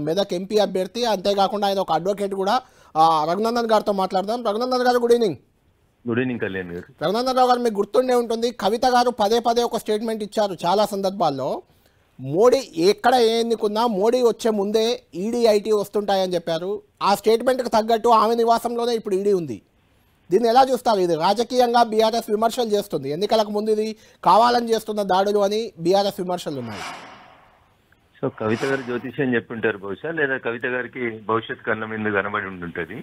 Medak MP అభ్యర్థి, అంతేకాకుండా ఆయన ఒక అడ్వకేట్ కూడా. రఘునందన్ గారితో మాట్లాడదాం. రఘునందన్ గారు, good evening. Good evening Kalyan గారు. రఘునందన్ రావు గారు, మీకు గుర్తుండే ఉంటుంది, కవిత గారు పదే పదే ఒక స్టేట్మెంట్ ఇచ్చారు చాలా సందర్భాల్లో. మోడీ ఎక్కడ ఏ ఎన్నుకున్నా మోడీ వచ్చే ముందే ఈడీ ఐటీ వస్తుంటాయని చెప్పారు. ఆ స్టేట్మెంట్కి తగ్గట్టు ఆమె నివాసంలోనే ఇప్పుడు ఈడీ ఉంది. దీన్ని ఎలా చూస్తారు? ఇది రాజకీయంగా బీఆర్ఎస్ విమర్శలు చేస్తుంది, ఎన్నికలకు ముందు ఇది కావాలని చేస్తున్న దాడులు అని బీఆర్ఎస్ విమర్శలు ఉన్నాయి. సో కవిత గారు జ్యోతిష్యం చెప్పుంటారు బహుశా, లేదా కవిత గారికి భవిష్యత్ కళ్ళ మీద కనబడి ఉంటుంటది.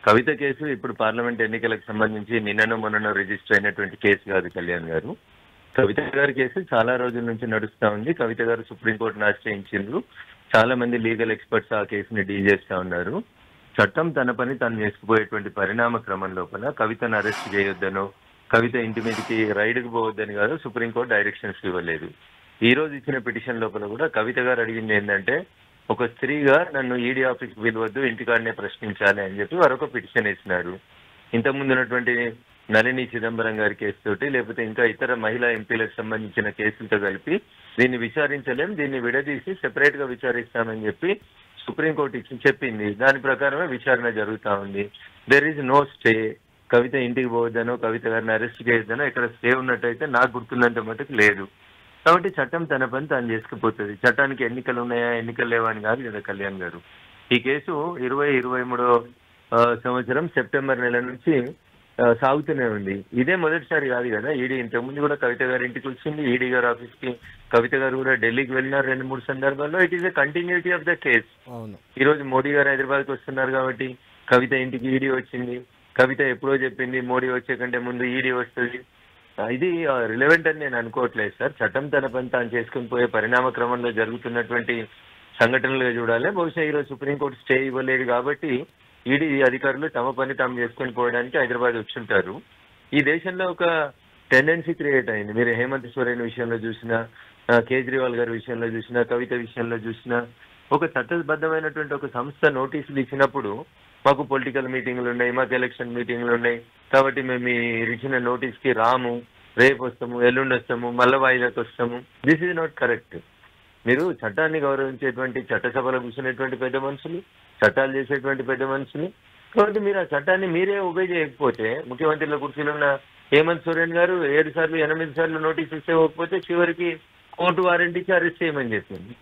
కవిత కేసు ఇప్పుడు పార్లమెంట్ ఎన్నికలకు సంబంధించి నిన్ననో మొన్ననో రిజిస్టర్ అయినటువంటి కేసు కాదు కళ్యాణ్ గారు. కవిత గారి కేసు చాలా రోజుల నుంచి నడుస్తా ఉంది. కవిత గారు సుప్రీంకోర్టును ఆశ్రయించారు. చాలా మంది లీగల్ ఎక్స్పర్ట్స్ ఆ కేసుని డీల్ చేస్తా ఉన్నారు. చట్టం తన పని తను చేసుకుపోయేటువంటి పరిణామ క్రమం లోపల కవితను అరెస్ట్ చేయొద్దనో, కవిత ఇంటి మీదకి రైడ్కి పోవద్దని కాదు సుప్రీంకోర్టు డైరెక్షన్స్ ఇవ్వలేదు. ఈ రోజు ఇచ్చిన పిటిషన్ లోపల కూడా కవిత గారు అడిగింది ఏంటంటే, ఒక స్త్రీగా నన్ను ఈడీ ఆఫీస్కి పిలవద్దు, ఇంటికాడనే ప్రశ్నించాలి అని చెప్పి వారు ఒక పిటిషన్ వేసినారు. ఇంతకుముందు ఉన్నటువంటి నళిని చిదంబరం గారి కేసు తోటి, లేకపోతే ఇంకా ఇతర మహిళా ఎంపీలకు సంబంధించిన కేసులతో కలిపి దీన్ని విచారించలేం, దీన్ని విడదీసి సెపరేట్ గా విచారిస్తామని చెప్పి సుప్రీంకోర్టు చెప్పింది. దాని ప్రకారమే విచారణ జరుగుతా ఉంది. There is no stay. Kavitha ఇంటికి పోవద్దనో, కవిత గారిని అరెస్ట్ చేయొద్దనో ఇక్కడ స్టే ఉన్నట్టయితే నాకు గుర్తున్నంత మటుకు లేదు. కాబట్టి చట్టం తన పని తాను చేసుకుపోతుంది. చట్టానికి ఎన్నికలు ఉన్నాయా ఎన్నికలు లేవా అని కాదు కదా కళ్యాణ్ గారు. ఈ కేసు 2023వ సంవత్సరం సెప్టెంబర్ నెల నుంచి సాగుతూనే ఉంది. ఇదే మొదటిసారి కాదు కదా. ఈడీ ఇంతకుముందు కూడా కవిత గారి ఇంటికి వచ్చింది, ఈడీ గారి ఆఫీస్ కి కవిత గారు కూడా ఢిల్లీకి వెళ్ళినారు 2-3 సందర్భాల్లో. It is a continuity of the case. ఈ రోజు మోడీ గారు హైదరాబాద్ కి వస్తున్నారు కాబట్టి కవిత ఇంటికి ఈడీ వచ్చింది. కవిత ఎప్పుడో చెప్పింది మోడీ వచ్చే కంటే ముందు ఈడీ వస్తుంది. ఇది రిలవెంట్ అని నేను అనుకోవట్లేదు సార్. చట్టం తన పని తాను చేసుకుని పోయే పరిణామ క్రమంలో జరుగుతున్నటువంటి సంఘటనలుగా చూడాలి. బహుశా ఈరోజు సుప్రీంకోర్టు స్టే ఇవ్వలేదు కాబట్టి ఈడీ అధికారులు తమ పని తాము చేసుకుని పోవడానికి హైదరాబాద్ వచ్చుంటారు. ఈ దేశంలో ఒక టెండెన్సీ క్రియేట్ అయింది. మీరు హేమంత్ సోరెన్ విషయంలో చూసినా, కేజ్రీవాల్ గారి విషయంలో చూసినా, కవిత విషయంలో చూసినా, ఒక చట్టబద్ధమైనటువంటి ఒక సంస్థ నోటీసులు ఇచ్చినప్పుడు మాకు పొలిటికల్ మీటింగ్లు ఉన్నాయి, మాకు ఎలక్షన్ మీటింగ్లు ఉన్నాయి, కాబట్టి మేము మీరు ఇచ్చిన నోటీస్ కి రాము, రేపు వస్తాము, ఎల్లుండి వస్తాము, మళ్ళా వాయిదాకి వస్తాము. This is not correct. మీరు చట్టాన్ని గౌరవించేటువంటి, చట్టసభలో కూర్చునేటువంటి పెద్ద మనుషులు, చట్టాలు చేసేటువంటి పెద్ద మనుషులు. కాబట్టి మీరు ఆ చట్టాన్ని మీరే ఒబే చేయకపోతే, ముఖ్యమంత్రుల కుర్చీలో ఉన్న హేమంత్ సోరెన్ గారు 7 సార్లు 8 సార్లు నోటీస్ ఇస్తే ఇవ్వకపోతే చివరికి కోర్టు వారెంట్ ఇచ్చి అరెస్ట్ చేయమని చెప్పింది.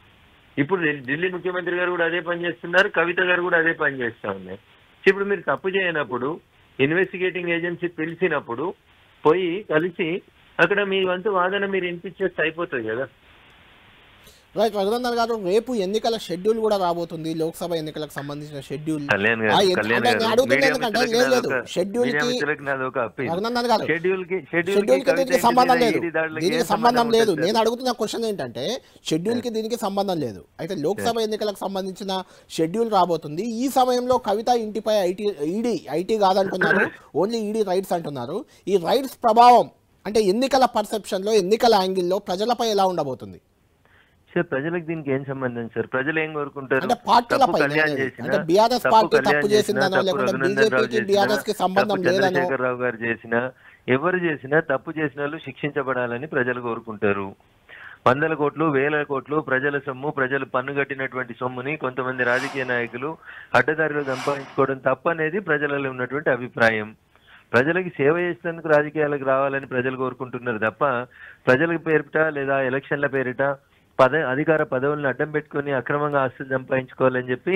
ఇప్పుడు ఢిల్లీ ముఖ్యమంత్రి గారు కూడా అదే పని చేస్తున్నారు, కవిత గారు కూడా అదే పని చేస్తా ఉన్నారు. ఇప్పుడు మీరు తప్పు చేయనప్పుడు, ఇన్వెస్టిగేటింగ్ ఏజెన్సీ పిలిచినప్పుడు పోయి కలిసి అక్కడ మీ వంతు వాదన మీరు వినిపించేస్తే అయిపోతుంది కదా. రైట్ రఘునందన్ గారు, రేపు ఎన్నికల షెడ్యూల్ కూడా రాబోతుంది, లోక్సభ ఎన్నికలకు సంబంధించిన షెడ్యూల్. దీనికి సంబంధం లేదు. నేను అడుగుతున్న క్వశ్చన్ ఏంటంటే, షెడ్యూల్ కి దీనికి సంబంధం లేదు. అయితే లోక్సభ ఎన్నికలకు సంబంధించిన షెడ్యూల్ రాబోతుంది. ఈ సమయంలో కవిత ఇంటిపై ఐటీ కాదంటున్నారు, ఓన్లీ ఈడీ రైట్స్ అంటున్నారు. ఈ రైట్స్ ప్రభావం అంటే ఎన్నికల పర్సెప్షన్ లో, ఎన్నికల యాంగిల్లో ప్రజలపై ఎలా ఉండబోతుంది? సార్ ప్రజలకు దీనికి ఏం సంబంధం సార్? ప్రజలు ఏం కోరుకుంటారు? చంద్రశేఖర్ రావు గారు చేసినా, ఎవరు చేసినా తప్పు చేసిన వాళ్ళు శిక్షించబడాలని ప్రజలు కోరుకుంటారు. 100 కోట్లు 1000 కోట్లు ప్రజల సొమ్ము, ప్రజలు పన్ను కట్టినటువంటి సొమ్ముని కొంతమంది రాజకీయ నాయకులు అడ్డదారిలో సంపాదించుకోవడం తప్పనేది ప్రజలలో ఉన్నటువంటి అభిప్రాయం. ప్రజలకి సేవ చేసేందుకు రాజకీయాలకు రావాలని ప్రజలు కోరుకుంటున్నారు తప్ప, ప్రజల పేరిట లేదా ఎలక్షన్ల పేరిట అధికార పదవులను అడ్డం పెట్టుకుని అక్రమంగా ఆస్తులు సంపాదించుకోవాలని చెప్పి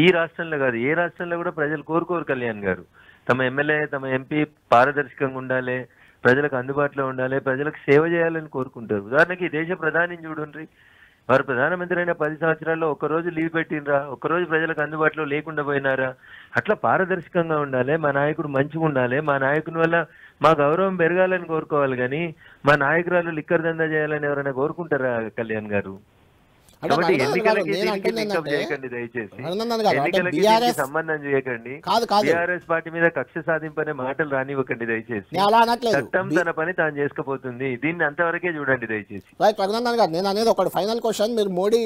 ఈ రాష్ట్రంలో కాదు, ఏ రాష్ట్రంలో కూడా ప్రజలు కోరుకోరు కళ్యాణ్ గారు. తమ ఎమ్మెల్యే, తమ ఎంపీ పారదర్శకంగా ఉండాలి, ప్రజలకు అందుబాటులో ఉండాలి, ప్రజలకు సేవ చేయాలని కోరుకుంటారు. ఉదాహరణకి దేశ ప్రధానిని చూడండి, వారు ప్రధానమంత్రి అయిన 10 సంవత్సరాల్లో ఒక్కరోజు లీవ్ పెట్టినరా? ఒక్కరోజు ప్రజలకు అందుబాటులో లేకుండా పోయినారా? అట్లా పారదర్శకంగా ఉండాలి, మా నాయకుడు మంచిగా ఉండాలి, మా నాయకుని వల్ల మా గౌరవం పెరగాలని కోరుకోవాలి. కానీ మా నాయకురాలు లిక్కర్ దందా చేయాలని ఎవరైనా కోరుకుంటారా కళ్యాణ్ గారు? కాబట్టి ఎన్నికలకి చేయకండి, దయచేసి ఎన్నికలకి సంబంధం చేయకండి. టీఆర్ఎస్ పార్టీ మీద కక్ష సాధింపనే మాటలు రానివ్వకండి దయచేసి. చట్టం తన పని తాను చేసుకుపోతుంది, దీన్ని అంతవరకే చూడండి దయచేసి. రఘునందన్ గారు, నేను అనేది ఒకటి ఫైనల్ క్వశ్చన్. మీరు మోడీ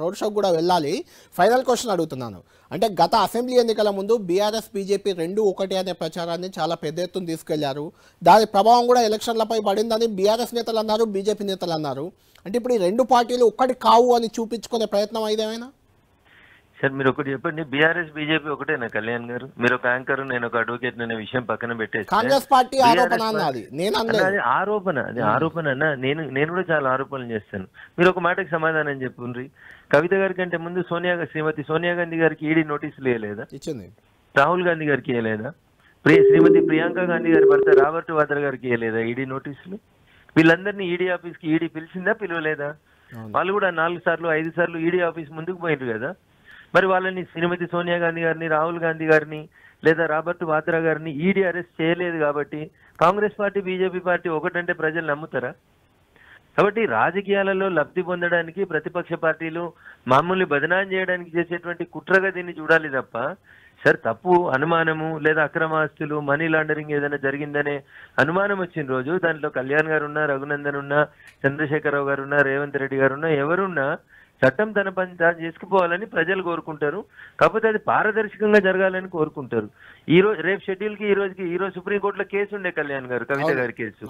రోడ్ షోకి కూడా వెళ్ళాలి. ఫైనల్ క్వశ్చన్ అడుగుతున్నాను. అంటే గత అసెంబ్లీ ఎన్నికల ముందు బీఆర్ఎస్ బీజేపీ రెండు ఒకటి అనే ప్రచారాన్ని చాలా పెద్ద ఎత్తున తీసుకెళ్లారు. దాని ప్రభావం కూడా ఎలక్షన్లపై పడిందని బీఆర్ఎస్ నేతలు అన్నారు, బీజేపీ నేతలు అన్నారు. అంటే ఇప్పుడు ఈ రెండు పార్టీలు ఒక్కటి కావు అని చూపించుకునే ప్రయత్నం అయిదేమైనా? సార్ మీరు ఒకటి చెప్పండి, బీఆర్ఎస్ బీజేపీ ఒకటేనా కళ్యాణ్ గారు? మీరు ఒక యాంకర్, నేను ఒక అడ్వకేట్ అనే విషయం పక్కన పెట్టేసి కాంగ్రెస్ పార్టీ ఆరోపణ అన్నది నేను అది ఆరోపణ అన్న. నేను కూడా చాలా ఆరోపణలు చేస్తాను. మీరు ఒక మాటకి సమాధానం చెప్పుండ్రి. కవిత గారి కంటే ముందు శ్రీమతి సోనియా గాంధీ గారికి ఈడీ నోటీసులు ఇవ్వలేదా? ఇచ్చింది. రాహుల్ గాంధీ గారికి ఇవ్వలేదా? శ్రీమతి ప్రియాంక గాంధీ గారి భర్త రాబర్ట్ వాద్రా గారికి ఇవ్వలేదా ఈడీ నోటీసులు? వీళ్ళందరినీ ఈడీ ఆఫీస్కి ఈడీ పిలిచిందా, పిలవలేదా? వాళ్ళు కూడా 4 సార్లు 5 సార్లు ఈడీ ఆఫీస్ ముందుకు పోయిండ్రు కదా. మరి వాళ్ళని శ్రీమతి సోనియా గాంధీ గారిని, రాహుల్ గాంధీ గారిని లేదా రాబర్ట్ వాద్రా గారిని ఈడీ అరెస్ట్ చేయలేదు కాబట్టి కాంగ్రెస్ పార్టీ బీజేపీ పార్టీ ఒకటంటే ప్రజలు నమ్ముతారా? కాబట్టి రాజకీయాలలో లబ్ధి పొందడానికి ప్రతిపక్ష పార్టీలు మామూలు బదనాం చేయడానికి చేసేటువంటి కుట్రగా దీన్ని చూడాలి తప్ప, సార్ తప్పు అనుమానము లేదా అక్రమ ఆస్తులు మనీ లాండరింగ్ ఏదైనా జరిగిందనే అనుమానం వచ్చిన రోజు దాంట్లో కళ్యాణ్ గారు ఉన్నా, రఘునందన్ ఉన్నా, చంద్రశేఖరరావు గారు ఉన్నా, రేవంత్ రెడ్డి గారు ఉన్నా, ఎవరున్నా చట్టం తన పని తాను చేసుకుపోవాలని ప్రజలు కోరుకుంటారు. కాకపోతే అది పారదర్శకంగా జరగాలని కోరుకుంటారు. రేపు షెడ్యూల్ కి ఈ రోజు సుప్రీంకోర్టులో కేసు ఉండే కళ్యాణ్ గారు, కవిత గారి కేసు.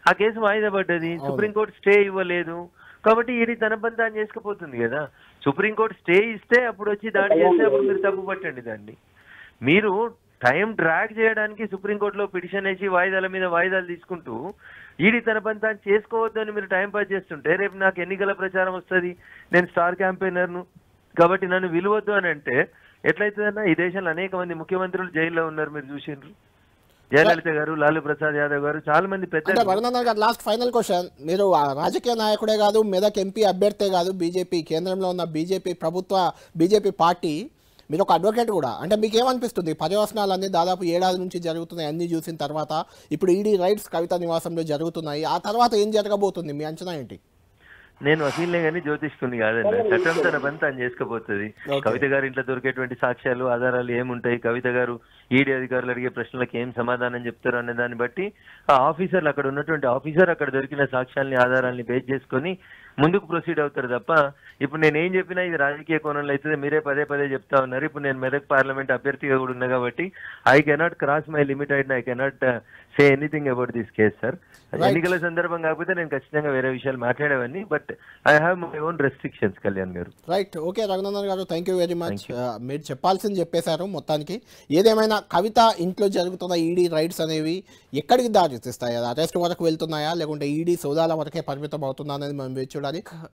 ఆ కేసు వాయిదా పడ్డది. సుప్రీంకోర్టు స్టే ఇవ్వలేదు కాబట్టి ఈడీ తన పని తాను చేసుకుపోతుంది కదా. సుప్రీంకోర్టు స్టే ఇస్తే అప్పుడు వచ్చి దాడి చేస్తే అప్పుడు మీరు తప్పు పట్టండి దాన్ని. మీరు టైం డ్రాగ్ చేయడానికి సుప్రీంకోర్టులో పిటిషన్ వేసి వాయిదాల మీద వాయిదాలు తీసుకుంటూ ఈడీ తన పని తాను చేసుకోవద్దు అని మీరు టైం పాస్ చేస్తుంటే రేపు నాకు ఎన్నికల ప్రచారం వస్తుంది, నేను స్టార్ క్యాంపెయినర్ను కాబట్టి నన్ను విలువద్దు అని అంటే ఎట్లయితుందన్నా? ఈ దేశంలో అనేక మంది ముఖ్యమంత్రులు జైల్లో ఉన్నారు, మీరు చూసిండ్రు. జయలలిత గారు, లాలూ ప్రసాద్ యాదవ్ గారు, చాలా మంది పెద్ద. లాస్ట్ ఫైనల్ క్వశ్చన్, మీరు రాజకీయ నాయకుడే కాదు, మెదక్ ఎంపీ అభ్యర్థే కాదు, బీజేపీ కేంద్రంలో ఉన్న బీజేపీ పార్టీ, మీరు ఒక అడ్వకేట్ కూడా. అంటే మీకు ఏమనిపిస్తుంది? పర్యవసనాలన్నీ దాదాపు ఏడాది నుంచి జరుగుతున్నాయి, అన్ని చూసిన తర్వాత ఇప్పుడు ఈడీ రైట్స్ కవిత నివాసంలో జరుగుతున్నాయి. ఆ తర్వాత ఏం జరగబోతుంది, మీ అంచనా ఏంటి? నేను వకీల్నే కానీ జ్యోతిష్కుని కాదండి. చట్టం తన పని తాను చేసుకుపోతుంది. కవిత గారి ఇంట్లో దొరికేటువంటి సాక్ష్యాలు, ఆధారాలు ఏముంటాయి, కవిత గారు ఈడీ అధికారులు అడిగే ప్రశ్నలకు ఏం సమాధానం చెప్తారు అనే దాన్ని బట్టి ఆ ఆఫీసర్లు, అక్కడ ఉన్నటువంటి ఆఫీసర్ అక్కడ దొరికిన సాక్ష్యాలని, ఆధారాలని బేస్ చేసుకొని ముందుకు ప్రొసీడ్ అవుతారు తప్ప ఇప్పుడు నేను ఏం చెప్పినా ఇది రాజకీయ కోణంలో అయితే మీరే పదే చెప్తా ఉన్నారు. ఇప్పుడు నేను మెదక్ పార్లమెంట్ అభ్యర్థిగా కూడా ఉన్నా కాబట్టి I cannot cross my limit and I cannot say anything about this case sir. ఎన్నికల సందర్భం కాకపోతే నేను ఖచ్చితంగా వేరే విషయాలు మాట్లాడేవన్నీ, but I have my own restrictions. Kalyan గారు రైట్, ఓకే. రఘునందన్ గారు, థ్యాంక్ యూ వెరీ మచ్. మీరు చెప్పాల్సింది చెప్పేశారు మొత్తానికి. ఏదేమైనా కవిత ఇంట్లో జరుగుతున్న ఈడీ రైడ్స్ అనేవి ఎక్కడికి దారి తీస్తాయి? అరెస్ట్ వరకు వెళ్తున్నాయా లేకుంటే ఈడీ సోదాల వరకే పరిమితం అవుతుందా అనేది మనం వేచి చూడాలి.